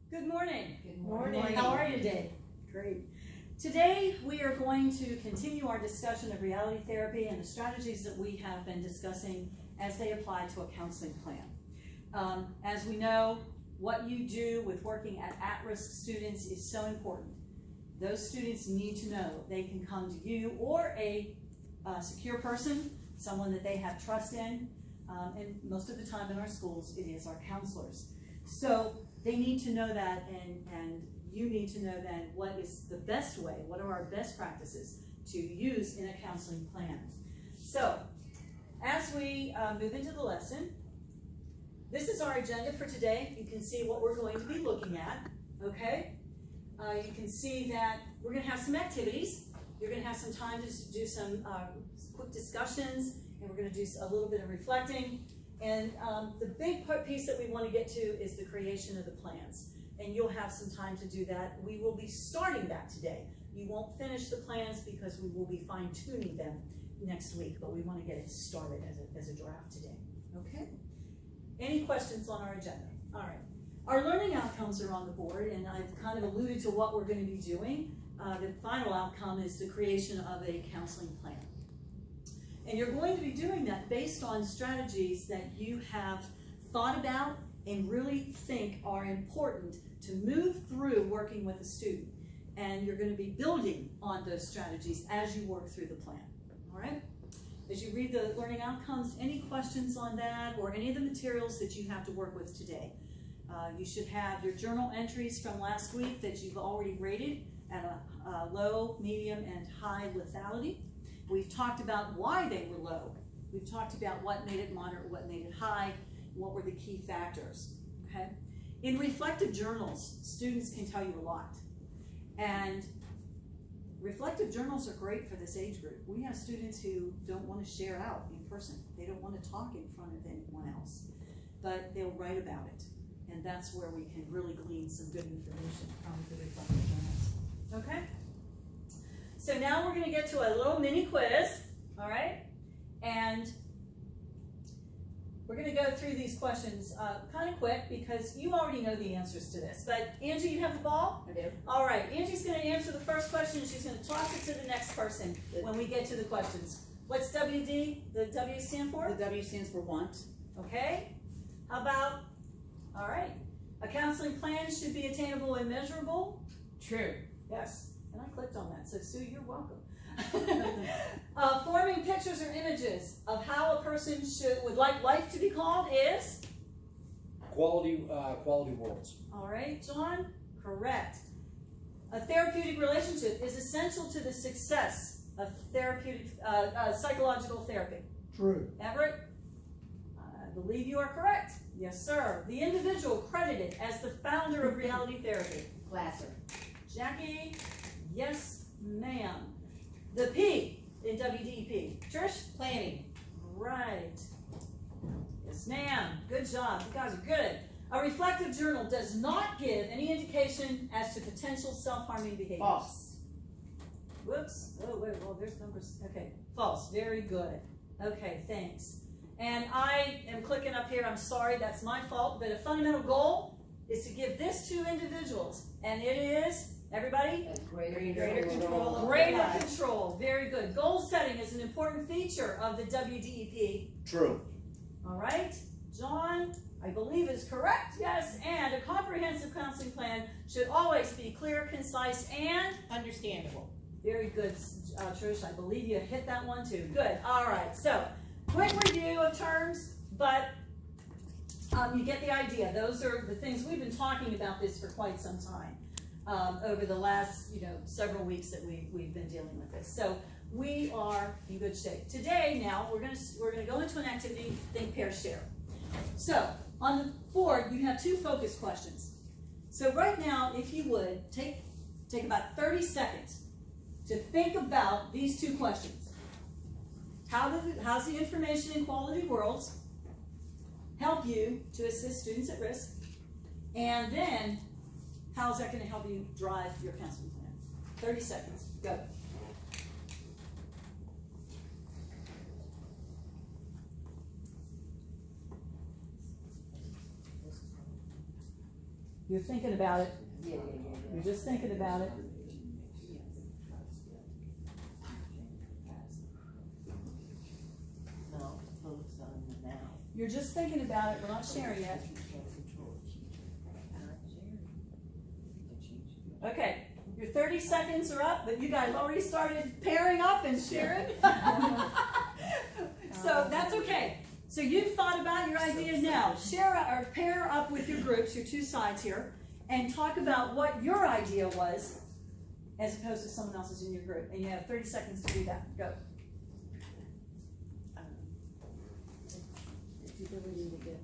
Good morning. Good morning. How are you today? Great. Today we are going to continue our discussion of reality therapy and the strategies that we have been discussing as they apply to a counseling plan. As we know, what you do with working at-risk students is so important. Those students need to know they can come to you or a secure person, someone that they have trust in, and most of the time in our schools it is our counselors. So they need to know that, and you need to know then what is the best way, what are our best practices to use in a counseling plan. So as we move into the lesson, this is our agenda for today. You can see what we're going to be looking at, okay? You can see that we're going to have some activities. You're going to have some time to do some quick discussions, and we're going to do a little bit of reflecting. And the big piece that we want to get to is the creation of the plans. And you'll have some time to do that. We will be starting that today. You won't finish the plans because we will be fine-tuning them next week, but we want to get it started as a draft today, okay? Any questions on our agenda? All right. Our learning outcomes are on the board, and I've kind of alluded to what we're going to be doing. The final outcome is the creation of a counseling plan. And you're going to be doing that based on strategies that you have thought about and really think are important to move through working with a student. And you're going to be building on those strategies as you work through the plan. All right? As you read the learning outcomes, any questions on that or any of the materials that you have to work with today? You should have your journal entries from last week that you've already rated at a low, medium, and high lethality. We've talked about why they were low. We've talked about what made it moderate, what made it high, what were the key factors, okay? In reflective journals, students can tell you a lot. And reflective journals are great for this age group. We have students who don't want to share out in person. They don't want to talk in front of anyone else, but they'll write about it. And that's where we can really glean some good information from the reflective journals, okay? So now we're going to get to a little mini quiz, all right? And we're going to go through these questions kind of quick because you already know the answers to this. But Angie, you have the ball? I do. All right, Angie's going to answer the first question and she's going to toss it to the next person when we get to the questions. What's WD? The W stand for? The W stands for want. Okay. How about, all right, a counseling plan should be attainable and measurable? True. Yes. And I clicked on that, so Sue, you're welcome. Forming pictures or images of how a person would like life to be called is? Quality worlds. All right, John, correct. A therapeutic relationship is essential to the success of therapeutic, psychological therapy. True. Everett, I believe you are correct. Yes, sir. The individual credited as the founder of reality therapy. Glasser. Jackie, yes, ma'am. The P in WDEP. Trish? Planning. Right. Yes, ma'am. Good job. You guys are good. A reflective journal does not give any indication as to potential self-harming behaviors. False. Whoops. Oh, wait, well, there's numbers. Okay, false. Very good. Okay, thanks. And I am clicking up here. I'm sorry, that's my fault. But a fundamental goal is to give this to individuals. And it is, everybody? Greater control. Greater control. Very good. Goal setting is an important feature of the WDEP. True. All right. John, I believe is correct. Yes. And a comprehensive counseling plan should always be clear, concise, and understandable. very good, Trish. I believe you hit that one too. Good. All right. So, quick review of terms, but you get the idea. Those are the things we've been talking about this for quite some time over the last, several weeks that we've been dealing with this. So we are in good shape. Today, now we're gonna go into an activity, think, pair, share. So on the board, you have two focus questions. So right now, if you would take about 30 seconds to think about these two questions. How's the information in quality worlds help you to assist students at risk? And then, how's that going to help you drive your counseling plan? 30 seconds. Go. You're thinking about it. You're just thinking about it. No, focus on the now. You're just thinking about it. We're not sharing yet. Okay, your 30 seconds are up, but you guys already started pairing up and sharing. So that's okay. So you've thought about your idea now. Share or pair up with your groups, your two sides here, and talk about what your idea was as opposed to someone else's in your group. And you have 30 seconds to do that. Go. It's the ability to get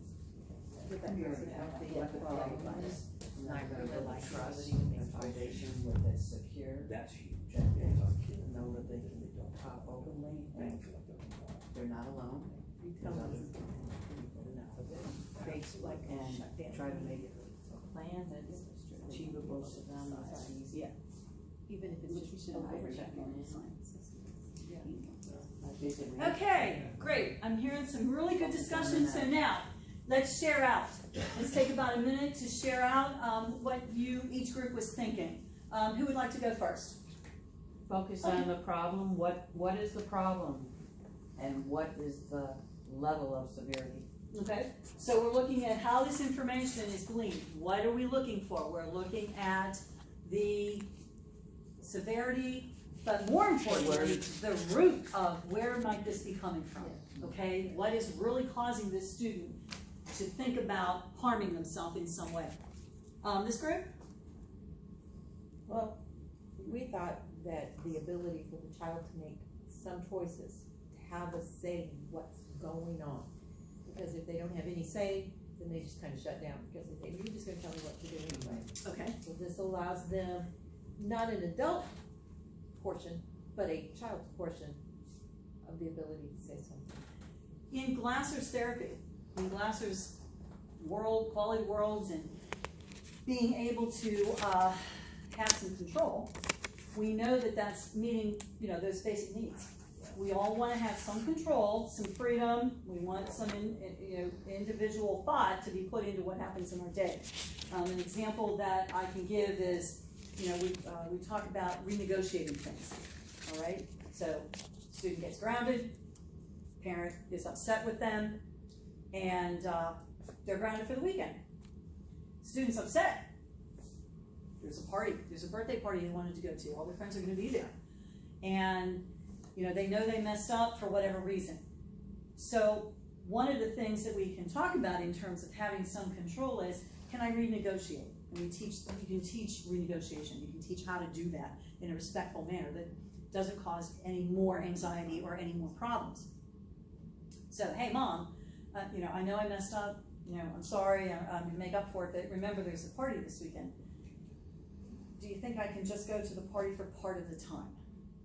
healthy, empathetic, not going to build trust and foundation where that's secure. That's huge. Know that they can talk openly, and they're not alone. And try to make it a plan that's achievable for them, that's easy. Even if it's just Okay, great. I'm hearing some really good discussion. So now, let's share out. Let's take about a minute to share out what each group was thinking. Who would like to go first? Focus on the problem. What is the problem? And what is the level of severity? Okay, so we're looking at how this information is gleaned. What are we looking for? We're looking at the severity, but more importantly, the root of where might this be coming from, okay? What is really causing this student to think about harming themselves in some way? This group? Well, we thought that the ability for the child to make some choices, to have a say in what's going on. Because if they don't have any say, then they just kind of shut down, because they think, you're just gonna tell me what to do anyway. Okay. So this allows them, not an adult portion, but a child's portion of the ability to say something. In Glasser's therapy, in Glasser's quality worlds, and being able to have some control, we know that that's meeting, those basic needs. We all want to have some control, some freedom. We want some, individual thought to be put into what happens in our day. An example that I can give is, we talk about renegotiating things. All right. So, student gets grounded, parent is upset with them, and they're grounded for the weekend. Student's upset. There's a party. There's a birthday party they wanted to go to. All their friends are going to be there, and they know they messed up for whatever reason. So one of the things that we can talk about in terms of having some control is, can I renegotiate? And you can teach renegotiation. You can teach how to do that in a respectful manner that doesn't cause any more anxiety or any more problems. So, hey mom, I know I messed up, I'm sorry, I'm gonna make up for it, but remember there's a party this weekend. Do you think I can just go to the party for part of the time?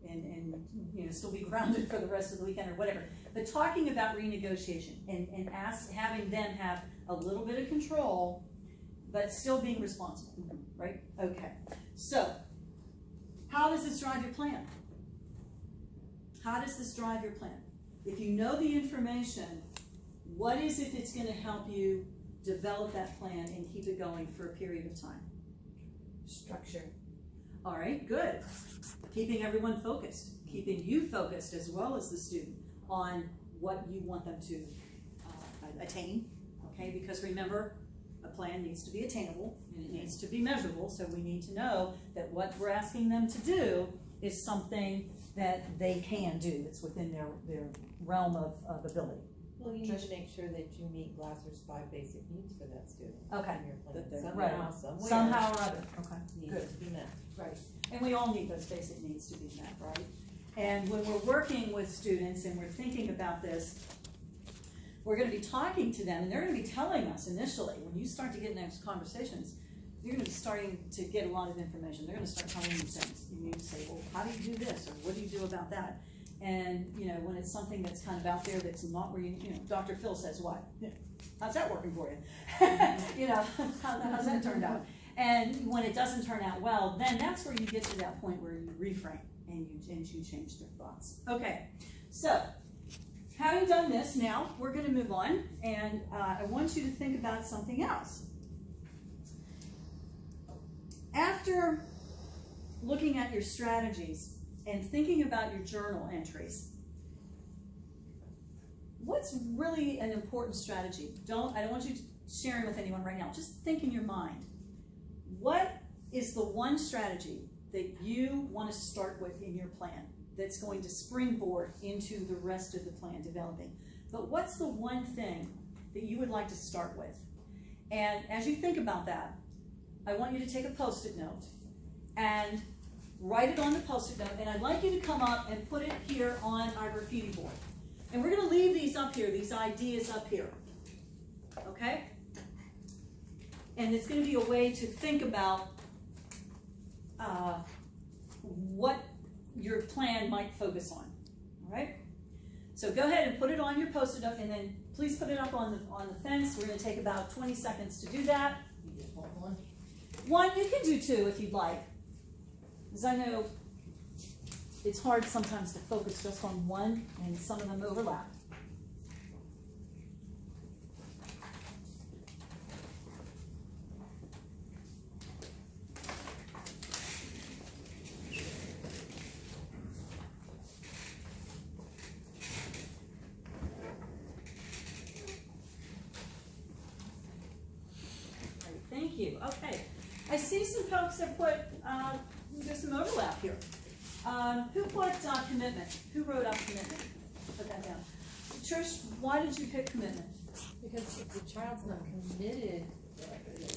And still be grounded for the rest of the weekend or whatever. But talking about renegotiation and having them have a little bit of control, but still being responsible, right? Okay. So, how does this drive your plan? How does this drive your plan? If you know the information, what is it that's going to help you develop that plan and keep it going for a period of time? Structure. All right, good. Keeping everyone focused, keeping you focused as well as the student on what you want them to attain, okay? Because remember, a plan needs to be attainable and it needs to be measurable, so we need to know that what we're asking them to do is something that they can do, that's within their realm of ability. Well, you need to make sure that you meet Glasser's 5 basic needs for that student. Okay. In your plan. Right. Somewhere, Somehow or other, okay, needs good. to be met. Right, and we all need those basic needs to be met, right? And when we're working with students and we're thinking about this, we're going to be talking to them, and they're going to be telling us initially, when you start to get in those conversations, you're going to be starting to get a lot of information. They're going to start telling you things. You need to say, well, how do you do this, or what do you do about that? And, when it's something that's kind of out there that's not where Dr. Phil says what? How's that working for you? How's that turned out? And when it doesn't turn out well, then that's where you get to that point where you reframe and you change their thoughts. Okay, so having done this, now we're going to move on, and I want you to think about something else. after looking at your strategies and thinking about your journal entries, what's really an important strategy? I don't want you sharing with anyone right now. Just think in your mind. What is the one strategy that you want to start with in your plan that's going to springboard into the rest of the plan developing? But what's the one thing that you would like to start with? And as you think about that, I want you to take a Post-it note and write it on the Post-it note, and I'd like you to come up and put it here on our graffiti board. And we're going to leave these up here, these ideas up here, okay? And it's going to be a way to think about what your plan might focus on, all right? So go ahead and put it on your Post-it note, and then please put it up on the fence. We're going to take about 20 seconds to do that. You just want one? One, you can do two if you'd like, because I know it's hard sometimes to focus just on one, and some of them overlap. Thank you. Okay. I see some folks that put, there's some overlap here. Who put commitment? Who wrote up commitment? Put that down. Trish, why did you pick commitment? Because if the child's not committed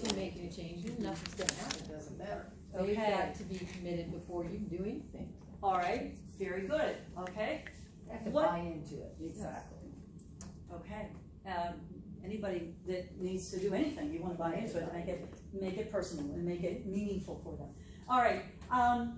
to making a change, nothing's gonna happen. It doesn't matter. They've Okay. got to be committed before you can do anything. All right. Very good. Okay. They have to What- buy into it, exactly. Okay. Anybody that needs to do anything, you want to buy into it, make it personal and make it meaningful for them. All right.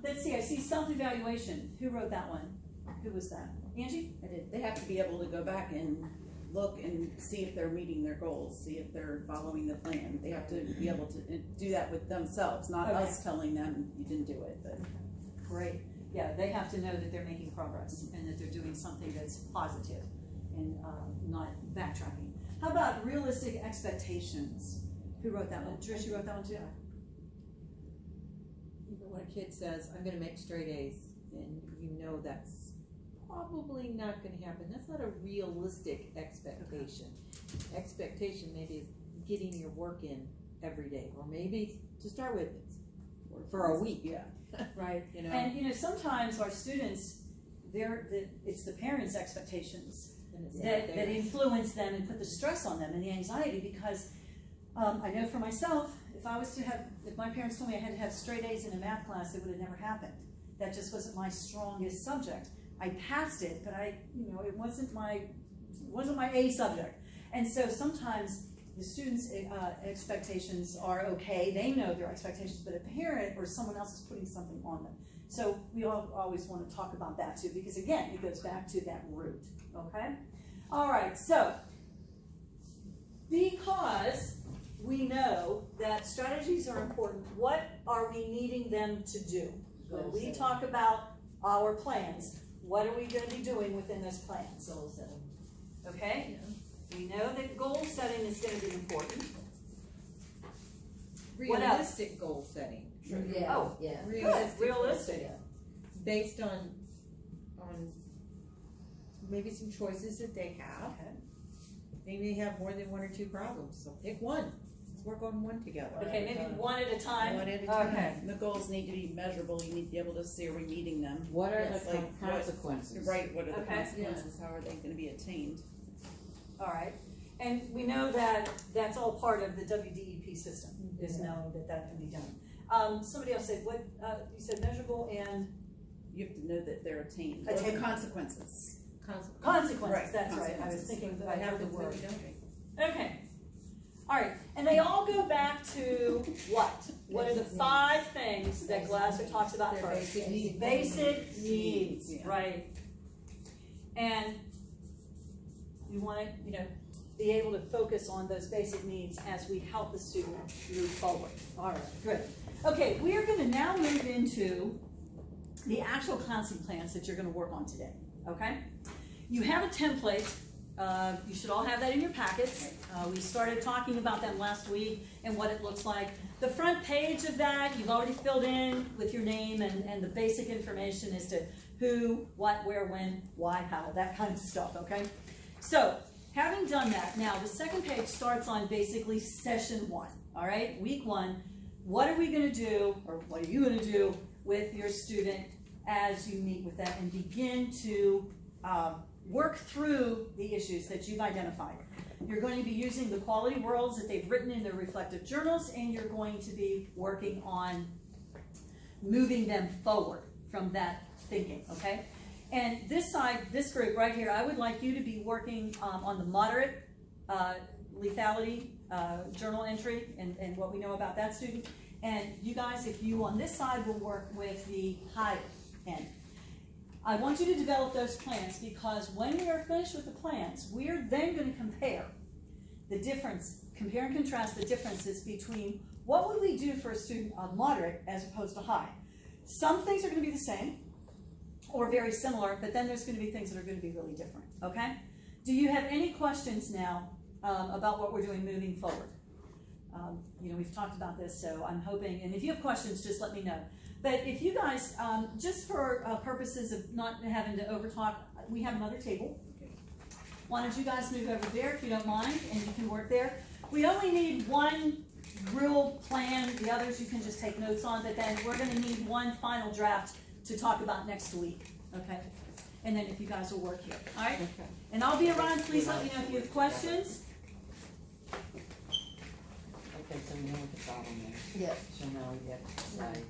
Let's see. I see self-evaluation. Who wrote that one? Who was that? Angie? I did. They have to be able to go back and look and see if they're meeting their goals, see if they're following the plan. They have to be able to do that with themselves, not Okay. us telling them you didn't do it. But Great. Yeah, they have to know that they're making progress and that they're doing something that's positive and not backtracking. How about realistic expectations? Who wrote that one? Trish, you wrote that one too? Even when a kid says, I'm gonna make straight A's, and you know that's probably not gonna happen, that's not a realistic expectation. Expectation maybe is getting your work in every day, or maybe to start with, it's for a week. yeah. Right. You know? And sometimes our students, it's the parents' expectations And it's not that theirs. influence them and put the stress on them and the anxiety, because I know for myself, if my parents told me I had to have straight A's in a math class, it would have never happened. That just wasn't my strongest subject. I passed it, but it wasn't my A subject. And so sometimes the students' expectations are okay. They know their expectations, but a parent or someone else is putting something on them. So we always want to talk about that too, because again, it goes back to that root, okay? All right, so because we know that strategies are important, what are we needing them to do? When we talk about our plans, what are we going to be doing within those plans? Goal setting. Okay? We know that goal setting is going to be important. What else? Realistic goal setting. Yeah, Oh, yeah. Realistic. Realistic. Yeah. Based on maybe some choices that they have. Okay. They may have more than one or two problems, so pick one. Let's work on one together. Okay, maybe one at a time. One at a time. Okay. The goals need to be measurable. You need to be able to see, are we meeting them? What are Yes, the like what- consequences? Right, what are the Okay. consequences? How are they gonna be attained? All right. And we know that that's all part of the WDEP system, is knowing that can be done. Somebody else said, what, you said measurable and You have to know that they're attained. Attained. Or the consequences. consequences, Right, that's right. I was consequences. thinking that What I heard the happens when word. we don't? Okay. All right. And they all go back to what? What are the 5 things that Glasser talks about Their first? basic needs. Basic needs, Yeah. right? And you want to, be able to focus on those basic needs as we help the student move forward. All right, good. Okay, we are going to now move into the actual counseling plans that you're going to work on today, okay? You have a template. You should all have that in your packets. We started talking about them last week and what it looks like. the front page of that, you've already filled in with your name and the basic information as to who, what, where, when, why, how, that kind of stuff, okay? So, having done that, now the second page starts on basically session 1, all right? Week 1, what are we gonna do, or what are you gonna do with your student as you meet with them and begin to work through the issues that you've identified. You're going to be using the quality worlds that they've written in their reflective journals, and you're going to be working on moving them forward from that thinking, okay? And this side, this group right here, I would like you to be working on the moderate lethality journal entry and what we know about that student. And you guys, if you on this side will work with the high end. I want you to develop those plans, because when we are finished with the plans, we are then going to compare the difference, compare and contrast the differences between what would we do for a student of moderate as opposed to high. Some things are going to be the same or very similar, but then there's going to be things that are going to be really different, okay? Do you have any questions now about what we're doing moving forward? You know, we've talked about this, so I'm hoping, and if you have questions, just let me know. But if you guys, just for purposes of not having to overtalk, we have another table. Why don't you guys move over there if you don't mind, and you can work there. We only need one real plan. The others you can just take notes on, but then we're gonna need one final draft to talk about next week, okay? And then if you guys will work here, all right? Okay. And I'll be around, please let me know if you have questions. Okay, so we know what the problem is. Yeah. So now we have to decide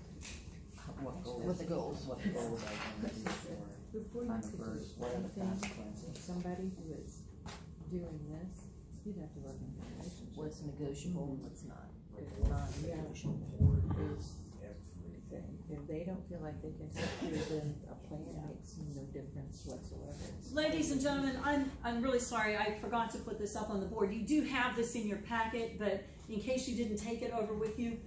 what goals. What the goals. What the goals are going to be for Before you kind could of do first, what are the anything, consequences? if somebody who is doing this, you'd have to work in a relationship. What's negotiable and what's not. If Non-negotiable. is everything. If they don't feel like they can sit through, then a plan makes no difference whatsoever. Ladies and gentlemen, I'm really sorry, I forgot to put this up on the board. You do have this in your packet, but in case you didn't take it over with you,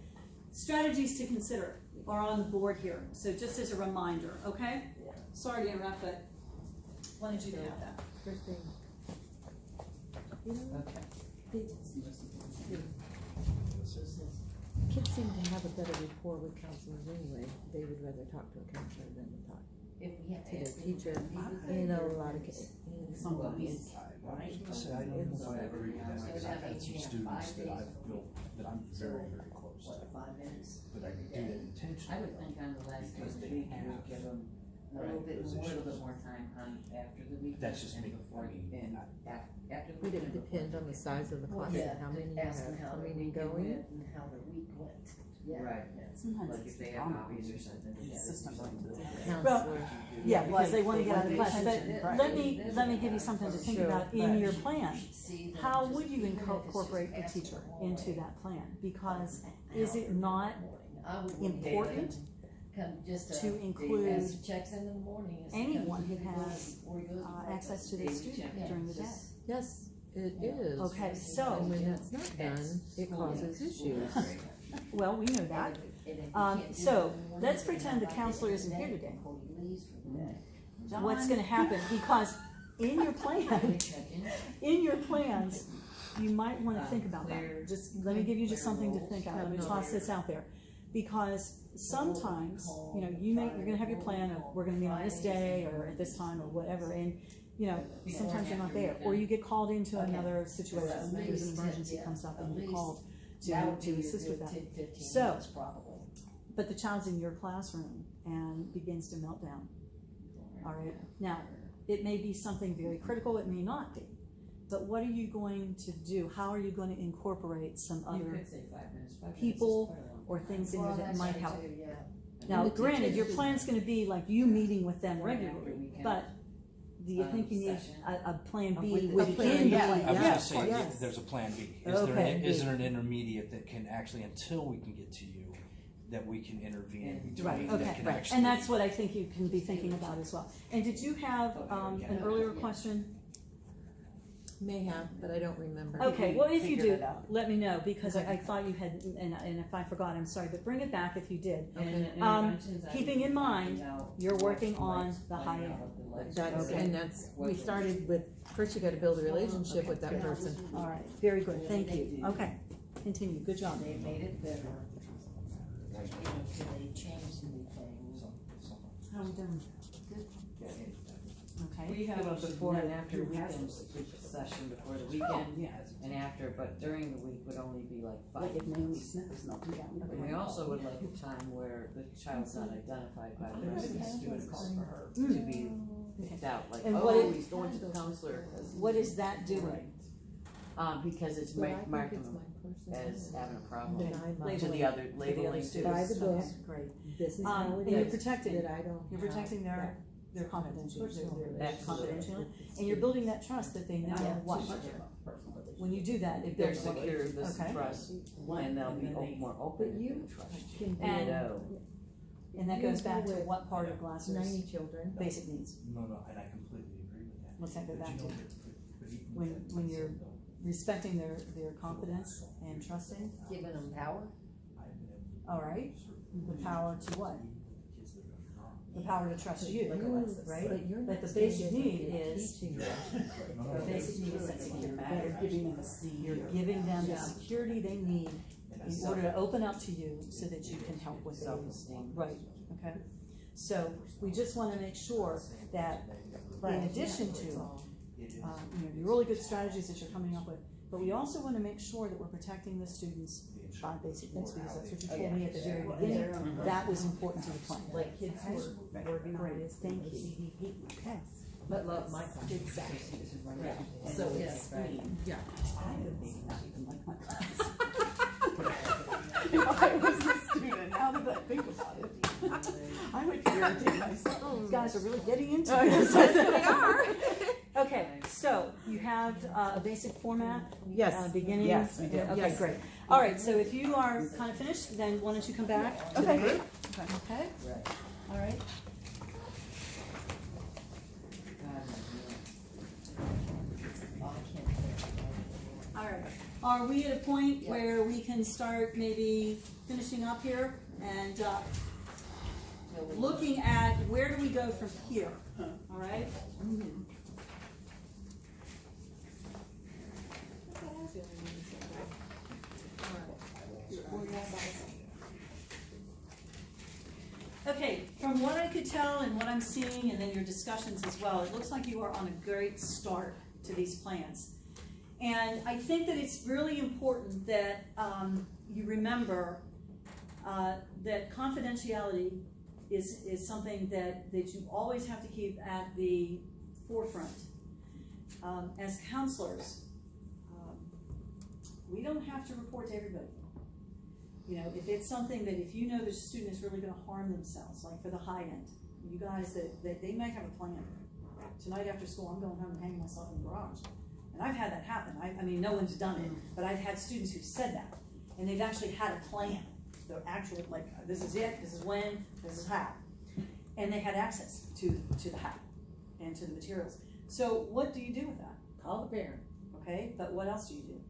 strategies to consider are on the board here. So just as a reminder, okay? Yeah. Sorry to interrupt, but wanted you to have that. First thing, you know, Okay. kids seem to have a better rapport with counselors anyway. They would rather talk to a counselor than to talk If we have to to their ask teacher. them. In a lot of cases. Somebody's. I don't know if I agree with that, because I've had some students that I've built, that I'm very, very close to, What, 5 minutes? but I do that I intentionally. would think on the last Because of the they week, you have would give them a right little bit positions. more time on after the week. That's just me, Before, I mean, and after the Would week. it depend on the size of the class Yeah, and how many you ask them have how their coming and weekend going? went and how their week went. Yeah. Right. Sometimes Like if they have hobbies or something. Counselor. Yeah, because they want to get out of the class, Right. but let me give you something to think Sure, about in but- your plan. See them How just- would you even if it's just incorporate the asking teacher them into all that plan? Because day. is it not I would want important come just to include as checks in the morning. as to come anyone to who the has, before he goes to access to the breakfast. student Yeah, during the day? just- Yes, it Yeah. is. Okay, And so, when that's not done, it causes issues. well, we know that. And if you Um, can't do so, it in the morning, let's then pretend the like counselor it isn't at here night today. before he leaves for the day. What's gonna happen? Because in your plan, in your plans, you might wanna think about that. Just, let me give you just something to think about. Let me toss this out there. Because sometimes, you know, you're gonna have your plan of, we're gonna meet on this day or at this time or whatever, and, you know, sometimes you're not there. Or you get called into another situation, maybe there's an emergency comes up and you're called That would to be a assist good with that. 10, 15 So, minutes probably. But the child's in your classroom and begins to melt down. All right, now, it may be something very critical, it may not be. But what are you going to do? How are you going to incorporate some You other could say 5 minutes. 5 minutes is people quite a long or time. things in Well, there that that's might true help? too, yeah. Now, And the granted, teachers your should- plan's gonna be like you meeting with them Right after regularly, weekend. but do you think you need Session. a plan B With the within the plan, yeah. plan? I was Yeah, gonna say, yes. there's a plan B. Okay. Is there an intermediate that can actually, until we can get to you, that we can intervene in between? Right, that okay, can right, actually- and that's what I think you can be thinking about as well. And did you have, an earlier question? May have, but I don't remember. Okay, well, if you Figured do, it out. let me know, because I thought you had, and if I forgot, I'm sorry, but bring it back if you did. And Okay. interventions, I keeping would in mind, find out you're what working on lights the playing high out end. of the lights. That's, Okay. and that's, we started with, first you gotta build a relationship with that person. All right, very good, thank you. Okay, continue, good job. They made it better. How we doing? Good? Okay. We have a before and after weekend session before the weekend and after, but during the week would only be like 5 Like if Naomi minutes. Smith is melting down. And we also would like a time where the child's not identified by the rest of the students to be picked out, like, And what oh, it- he's going to the counselor. 'cause What is that doing? Because it's But I marked think it's them my personal. as having a That problem I'm Labeling. to the other, To the labeling other to students. By the book. Okay, great. This is how it And you're is, protecting, that I don't. you're have protecting their confidentiality, their That confidentiality, and you're building that trust that they know what you're doing. When you do that, it they're builds what secure, this Okay. trust, and they'll be more open But you to trust. can And- do No. And that You goes back to with what part of Glasser's 90 children. basic needs? No, and I completely agree with that. What's that go But back you to? know, but even When- with that when said, you're though, Respecting their confidence and trusting, Giving them power. I've been able to all right? certain The power to what? even with the kids that are not. The power to trust you, right? But you're But not the saying basic that need you're is, teaching them. No, no, the no, basic need is that It security. matters. Giving them a seed. You're giving them the Yeah. security they need and in that's order to open up to you so that you can help with their Self-esteem. right, okay? So we just wanna make sure that in addition to, your really good strategies that you're coming up with, but we also wanna make sure that we're protecting the students by basic needs, because that's what you told me at the very beginning, that was important to the plan. Like kids who are organized, Thank with you. CDP, Okay. but love my class. Exactly. Right. So And it's, right. yeah. I would maybe not even like my class. If I was a student, now that I think about it, I would irritate myself. You guys are really getting into Oh, this. yes, we are. Okay, so you have a basic format? Yes. Beginning? Yes, we do. Okay, Yes. great. All right, so if you are kind of finished, then why don't you come back to the Okay. group? Okay? All right. All right. Are we at a point where we can start maybe finishing up here and looking at where do we go from here? All right? Okay, from what I could tell and what I'm seeing, and then your discussions as well, it looks like you are on a great start to these plans. And I think that it's really important that you remember that confidentiality is something that you always have to keep at the forefront. As counselors, we don't have to report to everybody. You know, if it's something that if you know the student is really gonna harm themselves, like for the high end, you guys, that they might have a plan. Tonight after school, I'm going home and hanging myself in the garage. And I've had that happen. I mean, no one's done it, but I've had students who've said that. And they've actually had a plan. They're actually like, this is it, this is when, this is how. And they had access to the how and to the materials. So what do you do with that? Call the parent. Okay, but what else do you do?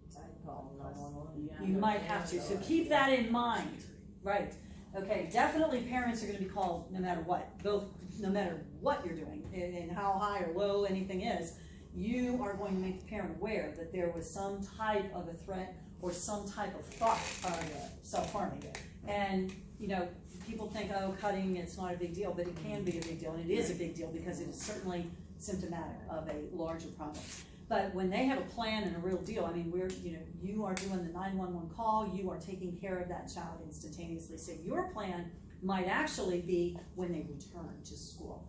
Call 911. You might have to, so keep that in mind, right? Okay, definitely parents are gonna be called no matter what, both, no matter what you're doing and how high or low anything is, you are going to make the parent aware that there was some type of a threat or some type of thought of self-harming. And, you know, people think, oh, cutting, it's not a big deal, but it can be a big deal, and it is a big deal because it is certainly symptomatic of a larger problem. But when they have a plan and a real deal, I mean, you are doing the 911 call, you are taking care of that child instantaneously. So your plan might actually be when they return to school.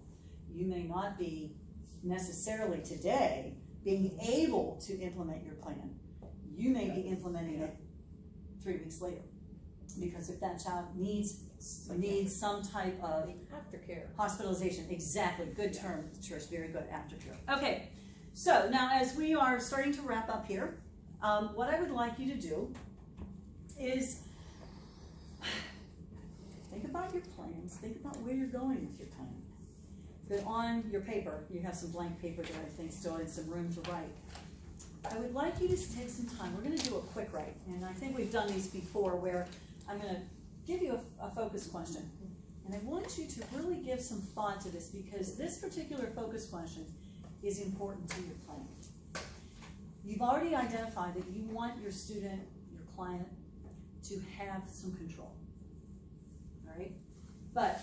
You may not be necessarily today being able to implement your plan. You may be implementing it 3 weeks later. Because if that child needs some type of Aftercare. hospitalization, exactly, good term, Trish, very good, aftercare. Okay, so now as we are starting to wrap up here, what I would like you to do is think about your plans, think about where you're going with your plan. But on your paper, you have some blank paper there, I think, still and some room to write. I would like you to take some time, we're gonna do a quick write, and I think we've done these before where I'm gonna give you a focus question. And I want you to really give some thought to this because this particular focus question is important to your plan. You've already identified that you want your student, your client, to have some control, all right? But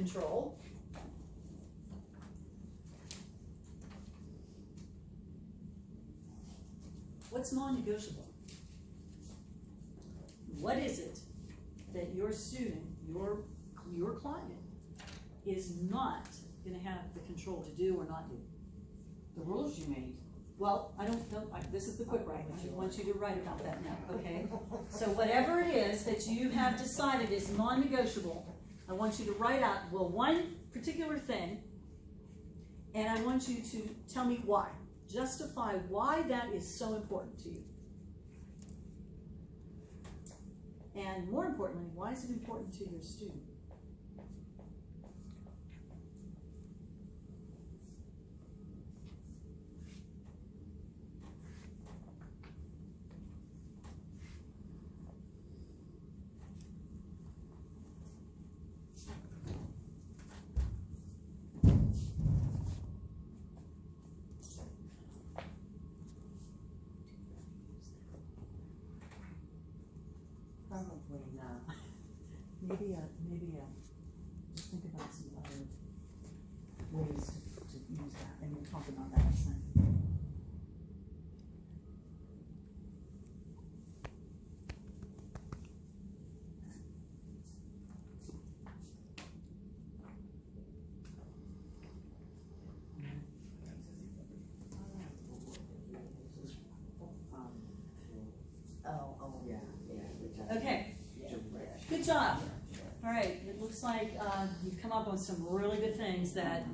control. What's non-negotiable? What is it that your student, your client, is not gonna have the control to do or not do? The rules you made. Well, I don't know, this is the quick write, I want you to write about that now, okay? So whatever it is that you have decided is non-negotiable, I want you to write out, well, one particular thing, and I want you to tell me why. Justify why that is so important to you. And more importantly, why is it important to your student? Probably not. Maybe just think about some other ways to use that, and we'll talk about that in a second. Yeah. Okay, good job. All right, it looks like you've come up with some really good things that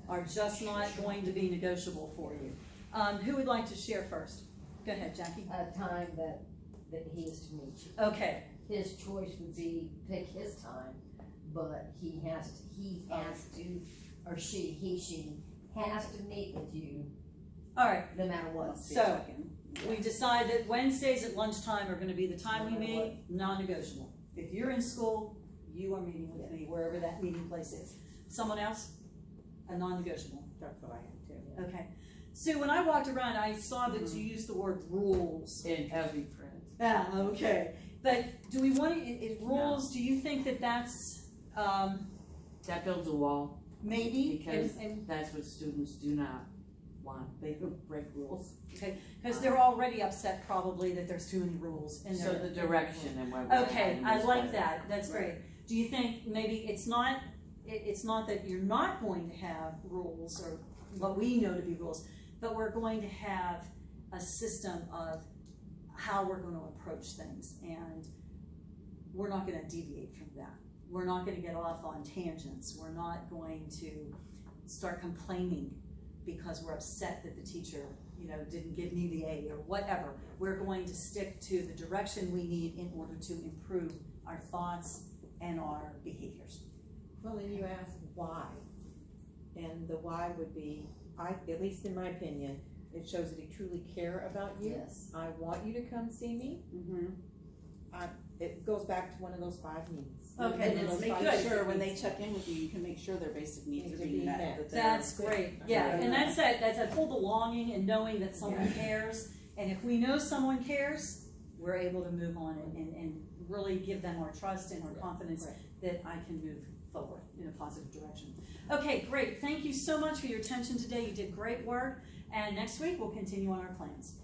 are just not going to be negotiable for you. Who would like to share first? Go ahead, Jackie. A time that he is to meet you. Okay, His choice would be pick his time, but he has to, or she has to meet with you all right. no matter what. So we decide that Wednesdays at lunchtime are gonna be the time we meet, non-negotiable. If you're in school, you are meeting with me wherever that meeting place is. Someone else? A non-negotiable. That's what I have too. Okay. Sue, when I walked around, I saw that you used the word rules. In heavy print. Ah, okay. But do we want to, rules, do you think that that's, That builds a wall, maybe? because And- that's what students do not want. They don't break rules. Cause they're already upset probably that there's too many rules in So there. the direction and what we're Okay, having I is like better. that, that's great. Do you think maybe it's not that you're not going to have rules or what we know to be rules, but we're going to have a system of how we're gonna approach things, and we're not gonna deviate from that. We're not gonna get off on tangents, we're not going to start complaining because we're upset that the teacher, didn't give me the A or whatever. We're going to stick to the direction we need in order to improve our thoughts and our behaviors. Well, and you ask why, and the why would be, at least in my opinion, it shows that he truly care about you. Yes. I want you to come see me. It goes back to one of those 5 needs. Okay, And it's that's making good. sure when they check in with you, you can make sure their basic needs are being met. that they're- That's great, yeah, and that's that whole belonging and knowing that someone cares, and if we know someone cares, we're able to move on and really give them our trust and our confidence that I can move forward in a positive direction. Okay, great, thank you so much for your attention today, you did great work, and next week we'll continue on our plans.